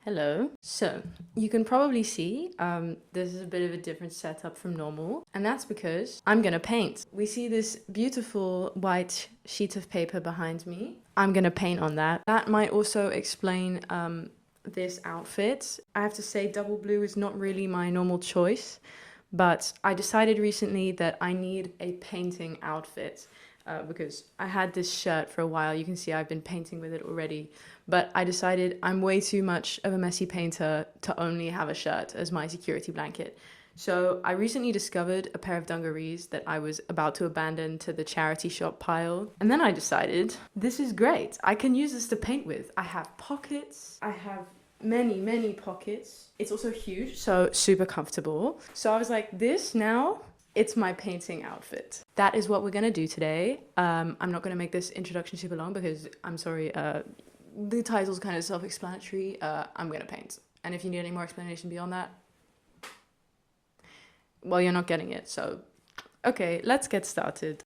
Hello. So, you can probably see this is a bit of a different setup from normal, and that's because I'm gonna paint. We see this beautiful white sheet of paper behind me. I'm gonna paint on that. That might also explain this outfit. I have to say, double blue is not really my normal choice, but I decided recently that I need a painting outfit. Because I had this shirt for a while. You can see I've been painting with it already. But I decided I'm way too much of a messy painter to only have a shirt as my security blanket. So I recently discovered a pair of dungarees that I was about to abandon to the charity shop pile. And then I decided, this is great. I can use this to paint with. I have pockets. I have many pockets. It's also huge, so super comfortable. So I was like, this now, it's my painting outfit. That is what we're gonna do today. I'm not gonna make this introduction super long because I'm sorry, the title's kind of self-explanatory. I'm gonna paint. And if you need any more explanation beyond that, well, you're not getting it. So, okay, let's get started.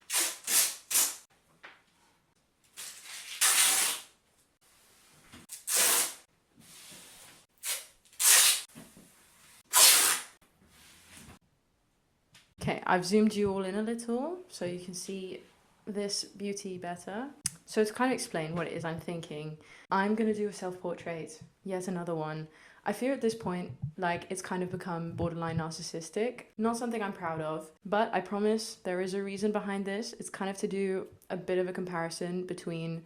Okay, I've zoomed you all in a little so you can see this beauty better. So to kind of explain what it is I'm thinking, I'm gonna do a self-portrait, yet another one. I fear at this point, like, it's kind of become borderline narcissistic. Not something I'm proud of, but I promise there is a reason behind this. It's kind of to do a bit of a comparison between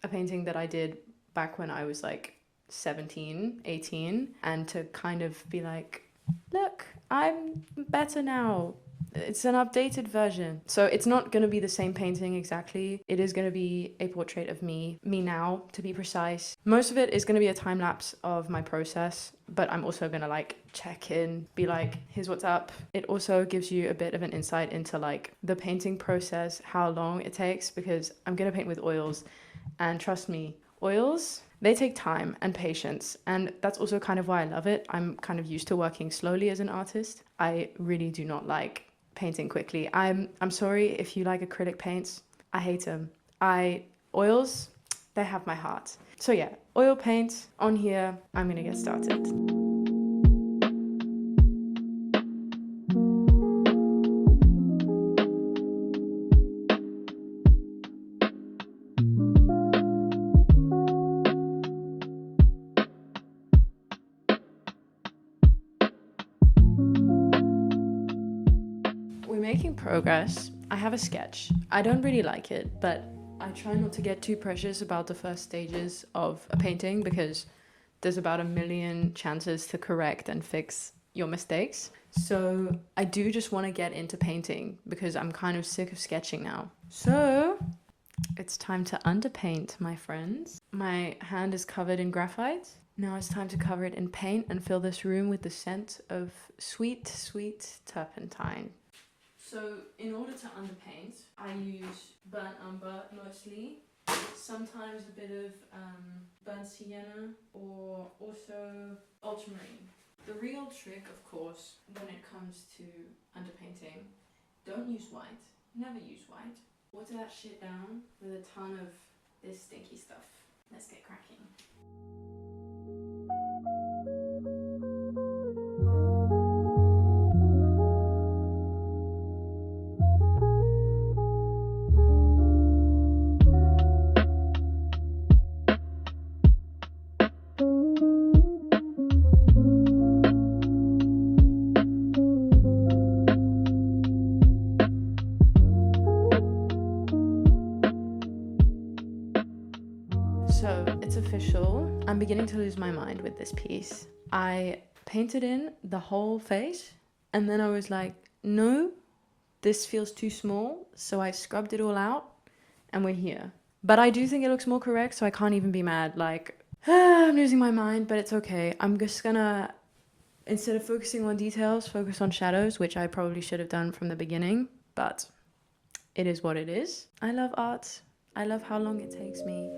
a painting that I did back when I was like 17, 18, and to kind of be like, look, I'm better now. It's an updated version. So it's not going to be the same painting exactly. It is going to be a portrait of me now, to be precise. Most of it is going to be a time lapse of my process, but I'm also going to like check in, be like, here's what's up. It also gives you a bit of an insight into like the painting process, how long it takes, because I'm going to paint with oils. And trust me, oils, they take time and patience, and that's also kind of why I love it. I'm kind of used to working slowly as an artist. I really do not like painting quickly. I'm sorry if you like acrylic paints. I hate them. Oils, they have my heart. So yeah, oil paint on here. I'm gonna get started. We're making progress. I have a sketch. I don't really like it, but I try not to get too precious about the first stages of a painting because there's about a million chances to correct and fix your mistakes. So I do just want to get into painting because I'm kind of sick of sketching now. So it's time to underpaint, my friends. My hand is covered in graphite. Now it's time to cover it in paint and fill this room with the scent of sweet, sweet turpentine. So in order to underpaint, I use burnt umber mostly, sometimes a bit of burnt sienna, or also ultramarine. The real trick, of course, when it comes to underpainting, don't use white, never use white. Water that shit down with a ton of this stinky stuff. Let's get cracking. So it's official. I'm beginning to lose my mind with this piece. I painted in the whole face and then I was like, no, this feels too small. So I scrubbed it all out and we're here. But I do think it looks more correct, so I can't even be mad. Like, I'm losing my mind, but it's okay. I'm just gonna, instead of focusing on details, focus on shadows, which I probably should have done from the beginning, but it is what it is. I love art. I love how long it takes me.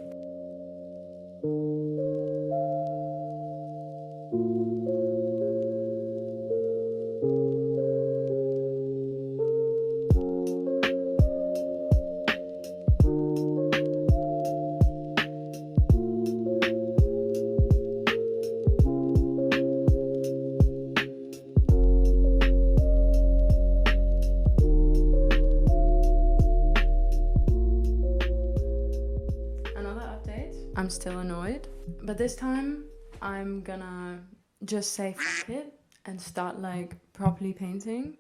I'm still annoyed. But this time, I'm gonna just say fuck it and start like properly painting,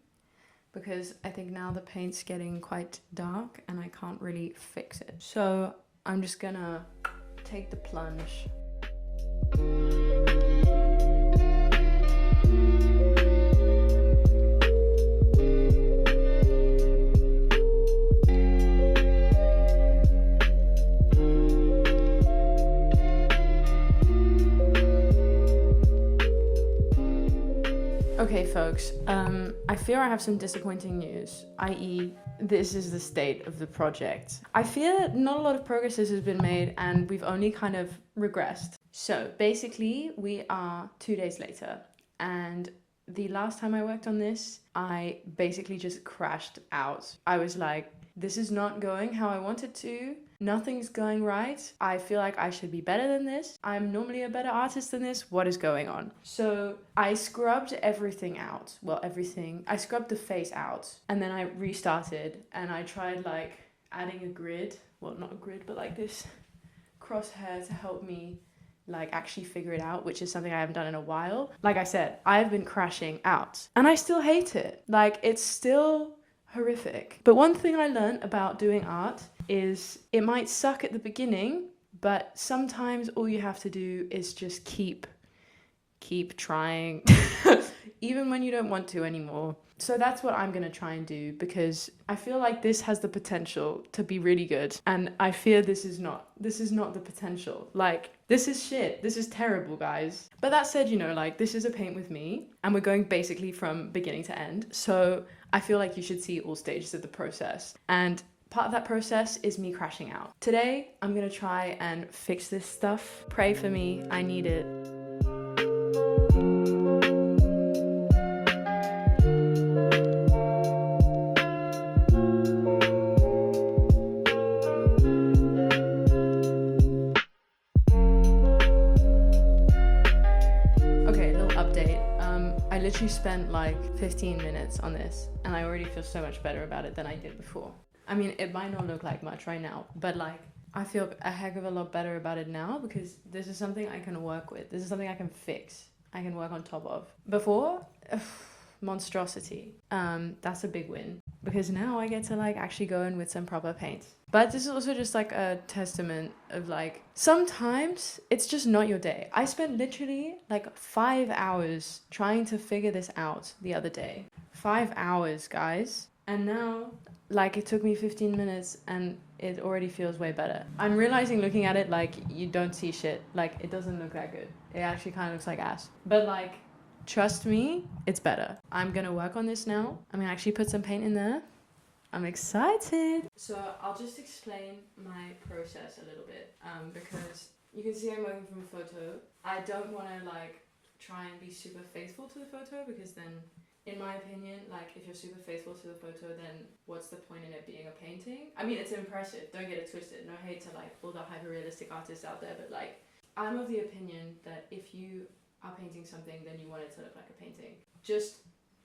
because I think now the paint's getting quite dark and I can't really fix it. So I'm just gonna take the plunge. Okay, folks, I fear I have some disappointing news, i.e., this is the state of the project. I fear not a lot of progress has been made and we've only kind of regressed. So basically, we are 2 days later, and the last time I worked on this, I basically just crashed out. I was like, this is not going how I want it to. Nothing's going right. I feel like I should be better than this. I'm normally a better artist than this. What is going on? So I scrubbed everything out. Well, everything. I scrubbed the face out and then I restarted and I tried like adding a grid. Well, not a grid, but like this crosshair to help me like actually figure it out, which is something I haven't done in a while. Like I said, I've been crashing out and I still hate it. Like it's still horrific. But one thing I learned about doing art is it might suck at the beginning, but sometimes all you have to do is just keep trying, even when you don't want to anymore. So that's what I'm gonna try and do, because I feel like this has the potential to be really good, and I fear this is not the potential. Like, this is shit. This is terrible, guys. But that said, you know, like, this is a paint with me, and we're going basically from beginning to end. So I feel like you should see all stages of the process. And part of that process is me crashing out. Today, I'm gonna try and fix this stuff. Pray for me. I need it. I literally spent like 15 minutes on this and I already feel so much better about it than I did before. I mean, it might not look like much right now, but like I feel a heck of a lot better about it now, because this is something I can work with. This is something I can fix. I can work on top of. Before, monstrosity. That's a big win, because now I get to like actually go in with some proper paint. But this is also just like a testament of like, sometimes it's just not your day. I spent literally like 5 hours trying to figure this out the other day. 5 hours, guys. And now, like, it took me 15 minutes and it already feels way better. I'm realizing looking at it, like, you don't see shit. Like, it doesn't look that good. It actually kind of looks like ass. But like, trust me, it's better. I'm gonna work on this now. I'm gonna actually put some paint in there. I'm excited. So I'll just explain my process a little bit, because you can see I'm working from a photo. I don't want to like try and be super faithful to the photo, because then, in my opinion, like if you're super faithful to the photo, then what's the point in it being a painting? I mean, it's impressive, don't get it twisted. No hate to like all the hyper-realistic artists out there, but like, I'm of the opinion that if you are painting something, then you want it to look like a painting. Just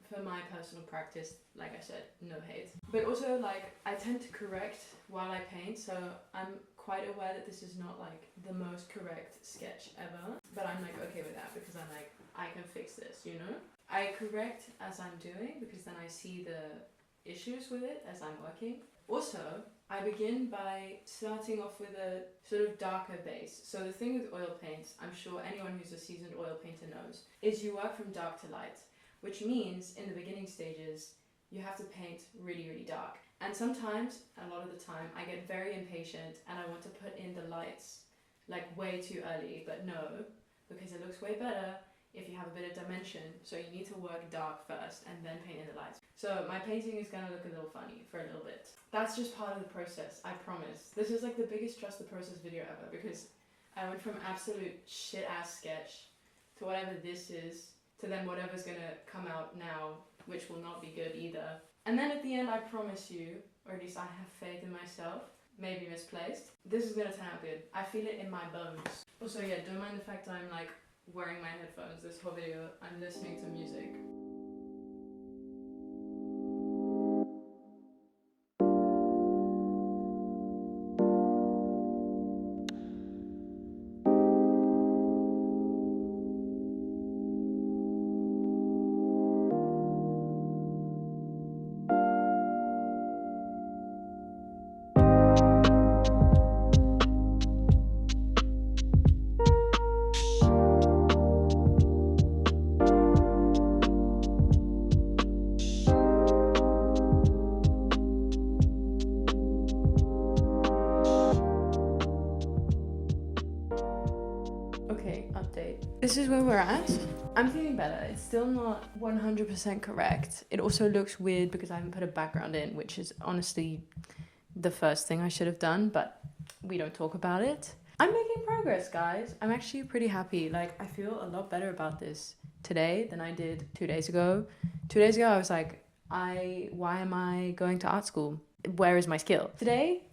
for my personal practice, like I said, no hate. But also, like, I tend to correct while I paint, so I'm quite aware that this is not like the most correct sketch ever, but I'm like okay with that, because I'm like, I can fix this, you know? I correct as I'm doing, because then I see the issues with it as I'm working. Also, I begin by starting off with a sort of darker base. So the thing with oil paints, I'm sure anyone who's a seasoned oil painter knows, is you work from dark to light, which means in the beginning stages, you have to paint really, really dark. And sometimes, a lot of the time, I get very impatient and I want to put in the lights like way too early, but no, because it looks way better if you have a bit of dimension. So you need to work dark first and then paint in the lights. So my painting is gonna look a little funny for a little bit. That's just part of the process, I promise. This is like the biggest trust the process video ever, because I went from absolute shit ass sketch to whatever this is, to then whatever's gonna come out now, which will not be good either. And then at the end, I promise you, or at least I have faith in myself, maybe misplaced, this is gonna turn out good. I feel it in my bones. Also, yeah, don't mind the fact I'm like wearing my headphones this whole video. I'm listening to music. Okay, update. This is where we're at. I'm feeling better. It's still not 100% correct. It also looks weird because I haven't put a background in, which is honestly the first thing I should have done, but we don't talk about it. I'm making progress, guys. I'm actually pretty happy. Like, I feel a lot better about this today than I did 2 days ago. 2 days ago, I was like, why am I going to art school? Where is my skill? Today,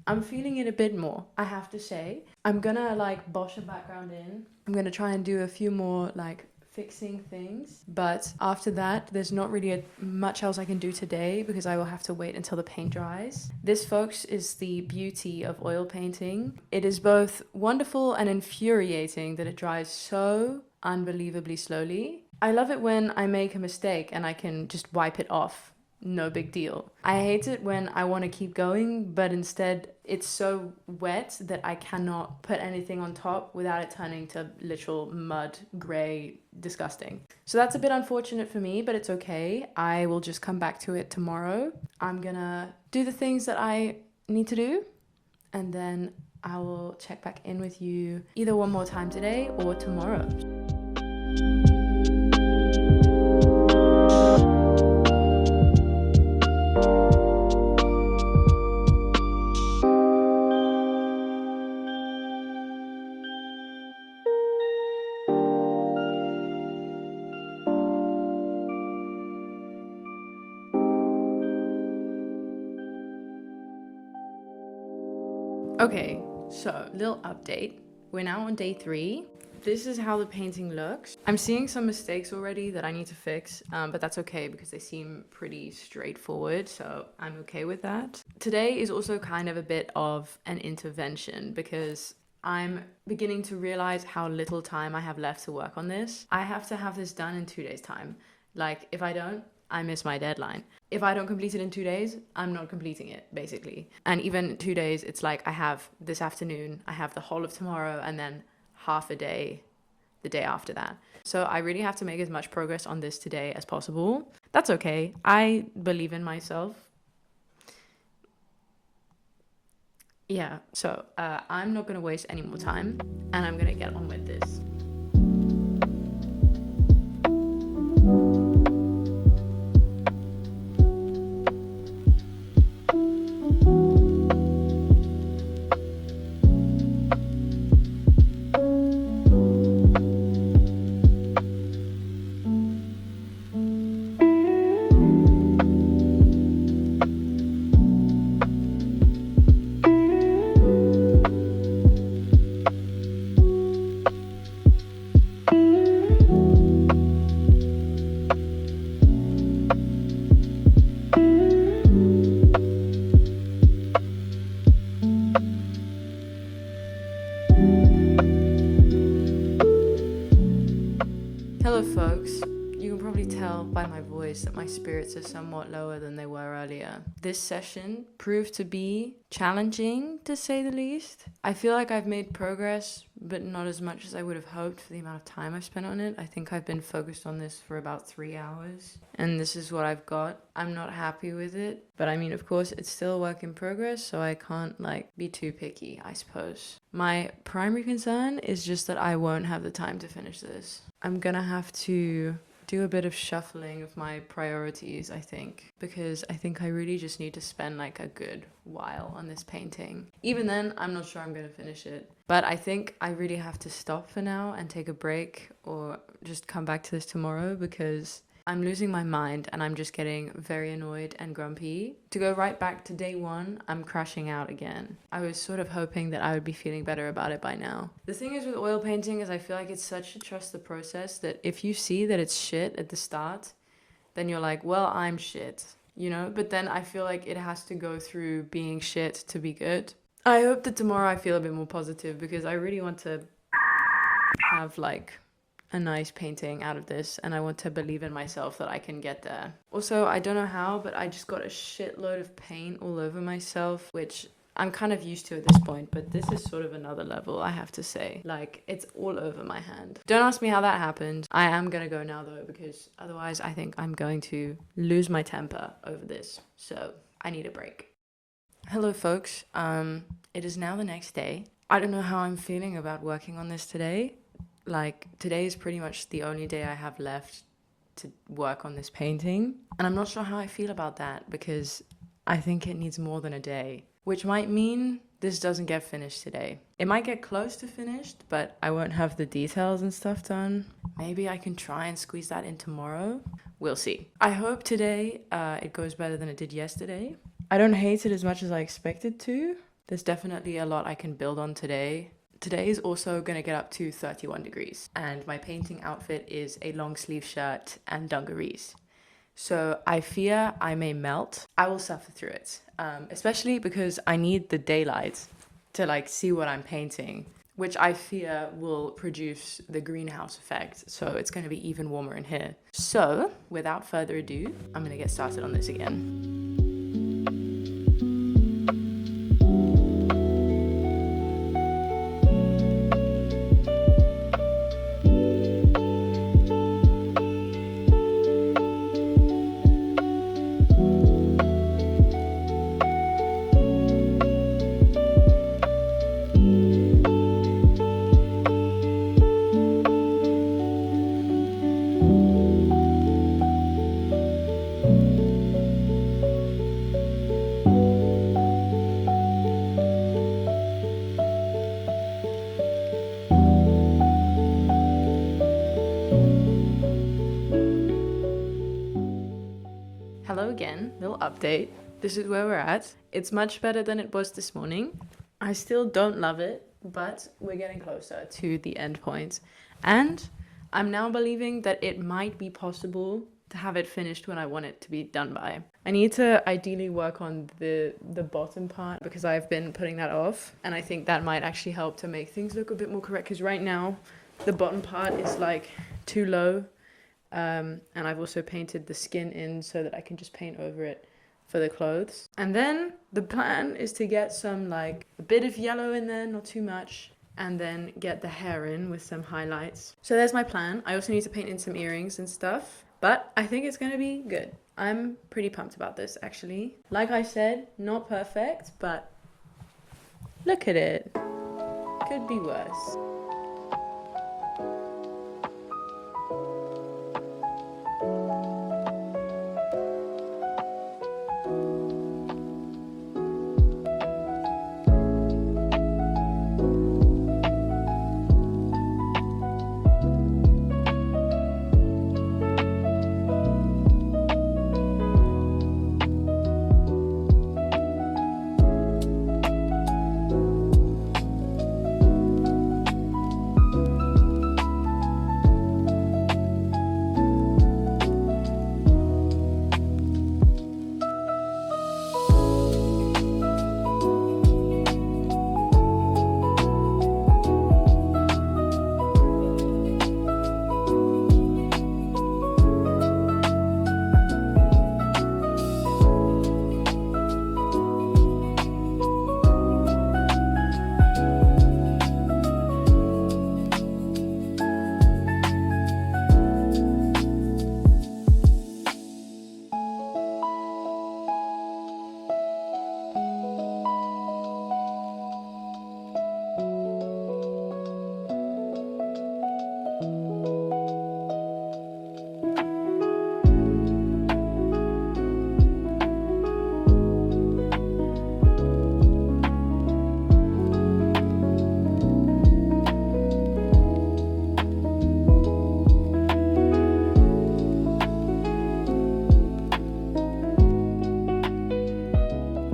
I'm feeling it a bit more, I have to say. I'm gonna like bosh a background in. I'm gonna try and do a few more like fixing things. But after that, there's not really much else I can do today because I will have to wait until the paint dries. This, folks, is the beauty of oil painting. It is both wonderful and infuriating that it dries so unbelievably slowly. I love it when I make a mistake and I can just wipe it off. No big deal. I hate it when I want to keep going, but instead it's so wet that I cannot put anything on top without it turning to literal mud, grey, disgusting. So that's a bit unfortunate for me, but it's okay. I will just come back to it tomorrow. I'm gonna do the things that I need to do, and then I will check back in with you either one more time today or tomorrow. Okay, so little update. We're now on day 3. This is how the painting looks. I'm seeing some mistakes already that I need to fix, but that's okay because they seem pretty straightforward, so I'm okay with that. Today is also kind of a bit of an intervention because I'm beginning to realize how little time I have left to work on this. I have to have this done in 2 days' time. Like, if I don't, I miss my deadline. If I don't complete it in 2 days, I'm not completing it, basically. And even 2 days, it's like I have this afternoon, I have the whole of tomorrow, and then half a day the day after that. So I really have to make as much progress on this today as possible. That's okay. I believe in myself. Yeah, so I'm not going to waste any more time, and I'm going to get on with this. Hello, folks. You can probably tell by my voice that my spirits are somewhat lower than they were earlier. This session proved to be challenging, to say the least. I feel like I've made progress, but not as much as I would have hoped for the amount of time I've spent on it. I think I've been focused on this for about 3 hours, and this is what I've got. I'm not happy with it, but I mean, of course, it's still a work in progress, so I can't, be too picky, I suppose. My primary concern is just that I won't have the time to finish this. I'm gonna have to do a bit of shuffling of my priorities, I think, because I think I really just need to spend a good while on this painting. Even then, I'm not sure I'm gonna finish it. But I think I really have to stop for now and take a break or just come back to this tomorrow because I'm losing my mind and I'm just getting very annoyed and grumpy. To go right back to day 1, I'm crashing out again. I was sort of hoping that I would be feeling better about it by now. The thing is with oil painting is I feel like it's such a trust the process that if you see that it's shit at the start, then you're like, well, I'm shit, But then I feel like it has to go through being shit to be good. I hope that tomorrow I feel a bit more positive because I really want to have a nice painting out of this and I want to believe in myself that I can get there. Also, I don't know how, but I just got a shitload of paint all over myself, which I'm kind of used to at this point, but this is sort of another level, I have to say. It's all over my hand. Don't ask me how that happened. I am gonna go now though, because otherwise I think I'm going to lose my temper over this. So I need a break. Hello, folks. It is now the next day I don't know how I'm feeling about working on this today. Like, today is pretty much the only day I have left to work on this painting. And I'm not sure how I feel about that because I think it needs more than a day, which might mean this doesn't get finished today. It might get close to finished, but I won't have the details and stuff done. Maybe I can try and squeeze that in tomorrow. We'll see. I hope today it goes better than it did yesterday. I don't hate it as much as I expected to. There's definitely a lot I can build on today. Today is also going to get up to 31 degrees, and my painting outfit is a long sleeve shirt and dungarees. So I fear I may melt. I will suffer through it, especially because I need the daylight to like see what I'm painting, which I fear will produce the greenhouse effect. So it's going to be even warmer in here. So without further ado, I'm going to get started on this again. Hello again, little update. This is where we're at. It's much better than it was this morning. I still don't love it, but we're getting closer to the end point. And I'm now believing that it might be possible to have it finished when I want it to be done by. I need to ideally work on the bottom part because I've been putting that off. And I think that might actually help to make things look a bit more correct because right now the bottom part is like too low. And I've also painted the skin in so that I can just paint over it for the clothes. And then the plan is to get some like a bit of yellow in there, not too much, and then get the hair in with some highlights. So there's my plan. I also need to paint in some earrings and stuff, but I think it's gonna be good. I'm pretty pumped about this actually. Like I said, not perfect, but look at it. Could be worse.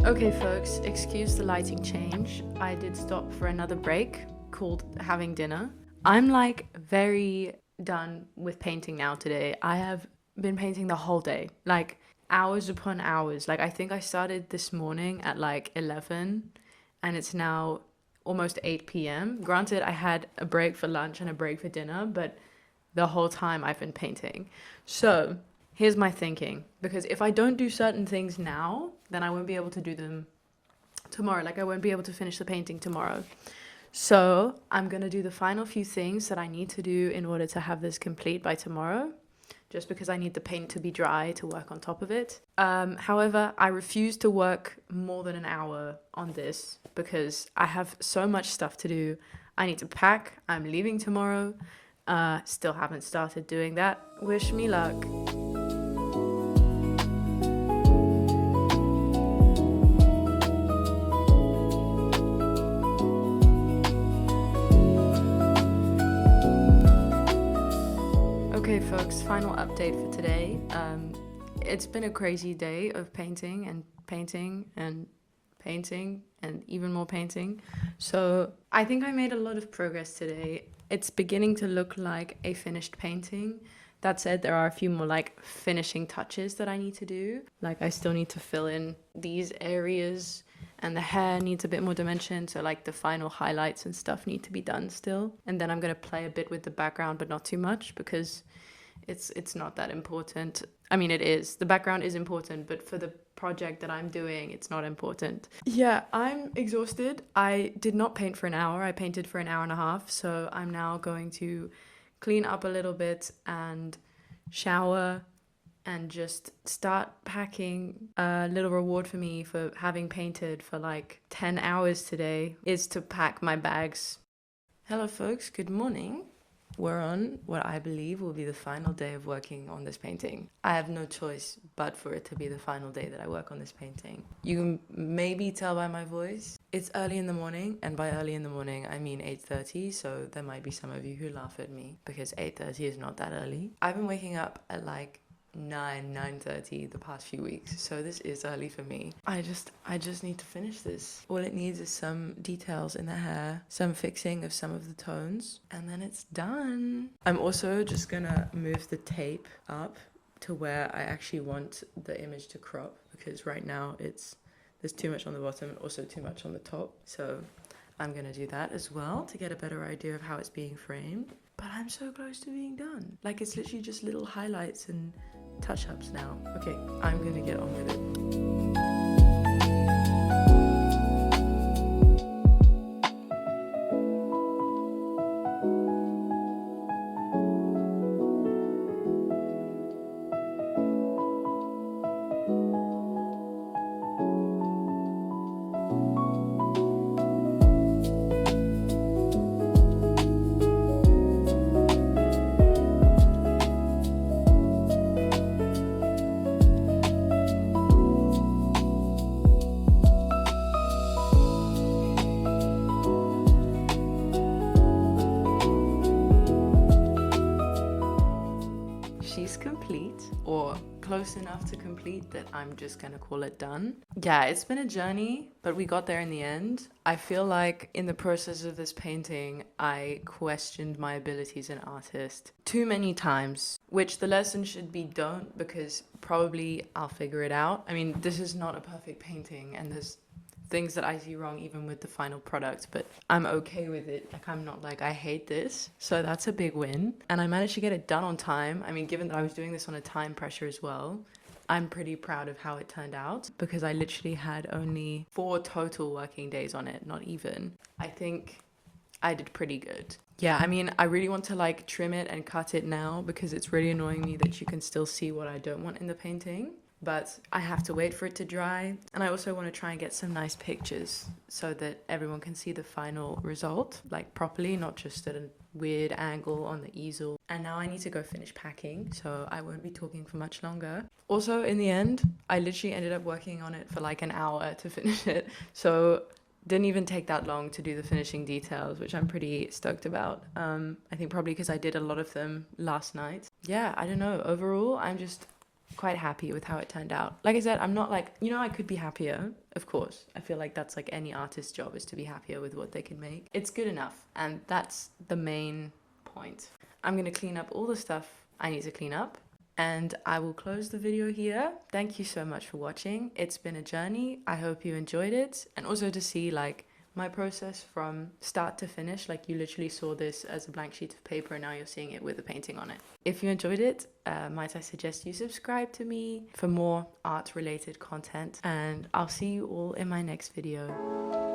Okay folks, excuse the lighting change. I did stop for another break called having dinner. I'm like very done with painting now today. I have been painting the whole day, like hours upon hours. Like I think I started this morning at like 11 and it's now almost 8 p.m. Granted, I had a break for lunch and a break for dinner, but the whole time I've been painting. So here's my thinking, because if I don't do certain things now, then I won't be able to do them tomorrow. Like I won't be able to finish the painting tomorrow. So I'm going to do the final few things that I need to do in order to have this complete by tomorrow, just because I need the paint to be dry to work on top of it. However, I refuse to work more than an hour on this because I have so much stuff to do. I need to pack. I'm leaving tomorrow. Still haven't started doing that. Wish me luck. Okay folks, final update for today. It's been a crazy day of painting and painting and painting and even more painting. So I think I made a lot of progress today. It's beginning to look like a finished painting. That said, there are a few more like finishing touches that I need to do. Like I still need to fill in these areas and the hair needs a bit more dimension. So like the final highlights and stuff need to be done still. And then I'm going to play a bit with the background, but not too much because it's not that important. I mean, it is. The background is important, but for the project that I'm doing, it's not important. Yeah, I'm exhausted. I did not paint for an hour. I painted for an hour and a half. So I'm now going to clean up a little bit and shower and just start packing. A little reward for me for having painted for like 10 hours today is to pack my bags. Hello folks, good morning. We're on what I believe will be the final day of working on this painting. I have no choice but for it to be the final day that I work on this painting. You can maybe tell by my voice. It's early in the morning, and by early in the morning, I mean 8:30, so there might be some of you who laugh at me because 8:30 is not that early. I've been waking up at like 9:30 the past few weeks, so this is early for me. I just need to finish this. All it needs is some details in the hair, some fixing of some of the tones, and then it's done. I'm also just gonna move the tape up to where I actually want the image to crop, because right now there's too much on the bottom and also too much on the top, so I'm gonna do that as well to get a better idea of how it's being framed. But I'm so close to being done. Like, it's literally just little highlights and touch-ups now. Okay, I'm gonna get on with it. She's complete, or close enough to complete that I'm just gonna call it done. Yeah, it's been a journey, but we got there in the end. I feel like in the process of this painting, I questioned my ability as an artist too many times, which the lesson should be don't, because probably I'll figure it out. I mean, this is not a perfect painting, and there's things that I see wrong even with the final product, but I'm okay with it. Like, I'm not like, I hate this. So that's a big win. And I managed to get it done on time. I mean, given that I was doing this on a time pressure as well, I'm pretty proud of how it turned out, because I literally had only 4 total working days on it, not even. I think I did pretty good. Yeah, I mean, I really want to like trim it and cut it now, because it's really annoying me that you can still see what I don't want in the painting. But I have to wait for it to dry. And I also want to try and get some nice pictures so that everyone can see the final result, like properly, not just at a weird angle on the easel. And now I need to go finish packing, so I won't be talking for much longer. Also, in the end, I literally ended up working on it for like an hour to finish it. So didn't even take that long to do the finishing details, which I'm pretty stoked about. I think probably because I did a lot of them last night. Yeah, I don't know. Overall, I'm just quite happy with how it turned out. Like I said, I'm not like, I could be happier, of course. I feel like that's like any artist's job, is to be happier with what they can make. It's good enough, and that's the main point. I'm gonna clean up all the stuff I need to clean up, and I will close the video here. Thank you so much for watching. It's been a journey. I hope you enjoyed it, and also to see like my process from start to finish. Like, you literally saw this as a blank sheet of paper and now you're seeing it with a painting on it. If you enjoyed it, might I suggest you subscribe to me for more art related content, and I'll see you all in my next video.